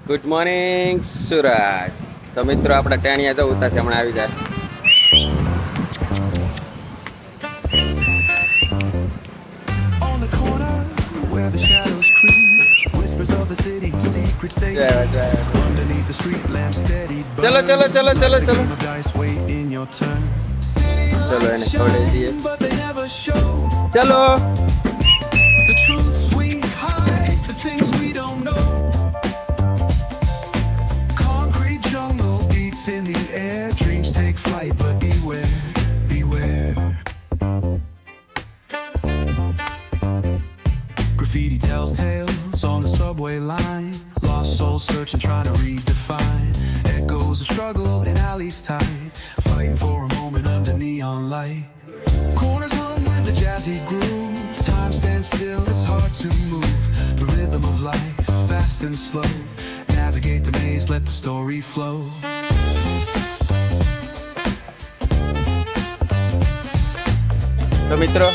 Good morning Surat. તો મિત્રો આપણા ટેણિયા તો ઉતારથી હમણાં આવી જાય. ચલો ચલો ચલો ચલો ચલો ચલો એને ખવડાવી દઈએ. ચલો in the air, dreams take flight, but beware, beware. Graffiti tells tales on the subway line. Lost souls searching, trying to redefine. Echoes of struggle in alleys tight, fighting for a moment under neon light. Corners hum with a jazzy groove. Time stands still, it's hard to move. The rhythm of life, fast and slow. Navigate the maze, let the story flow. તો મિત્રો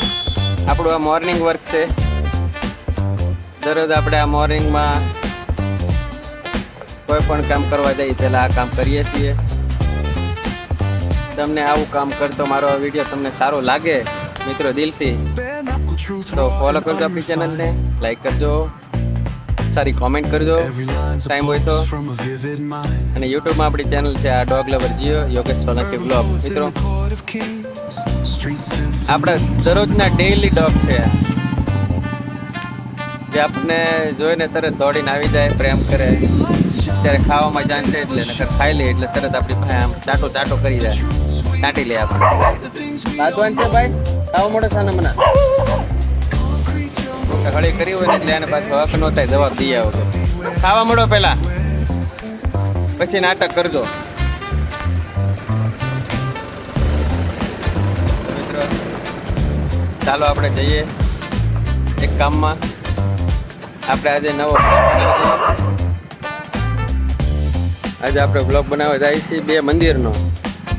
આપણું આ morning work છે. દરરોજ આપણે આ મોર્નિંગમાં કોઈ પણ કામ કરવા જઈએ પહેલાં આ કામ કરીએ છીએ. તમને આવું કામ કરતો મારો આ વિડીયો તમને સારો લાગે મિત્રો દિલથી તો ફોલો કરજો આપણી ચેનલને, લાઈક કરજો, સારી કોમેન્ટ કરજો ટાઈમ હોય તો. અને યુટ્યુબમાં આપણી ચેનલ છે આ dog lover Jio Yogesh Solanki blog. મિત્રો આપણે દરરોજના ડેઈલી ડોગ છે જે આપણને જોઈને તરત દોડીને આવી જાય, પ્રેમ કરે. ત્યારે ખાવામાં જાન છે એટલે નકર ખાઈ લે એટલે તરત આપણી પાસે આમ ચાટો ચાટો કરી જાય, ચાટી લે આપણે. બાદવાન છે ભાઈ, આવો મોટો સાને મના હળી કરી હોય ને એટલે એને પાછો હક ન થાય જવાબ દઈ આવો. ખાવા મળો પહેલા પછી નાટક કરજો. મિત્રો ચાલો આપણે જઈએ એક કામમાં. આપણે આજે નવો આજે આપણે બ્લોગ બનાવવા જાય છીએ 2 મંદિરનો.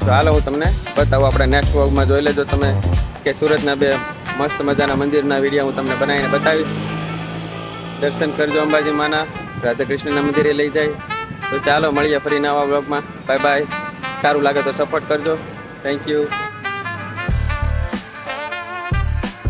તો હાલો હું તમને બતાવું. આપણે નેક્સ્ટ બ્લોગમાં જોઈ લેજો તમે કે સુરતના 2 મસ્ત મજાના મંદિરના વિડીયો હું તમને બનાવીને બતાવીશ. દર્શન કરજો અંબાજી માના, રાધા કૃષ્ણના મંદિરે લઈ જાય. તો ચાલો મળીએ ફરી નવા બ્લોગમાં. Bye bye. સારું લાગે તો સપોર્ટ કરજો. Thank you.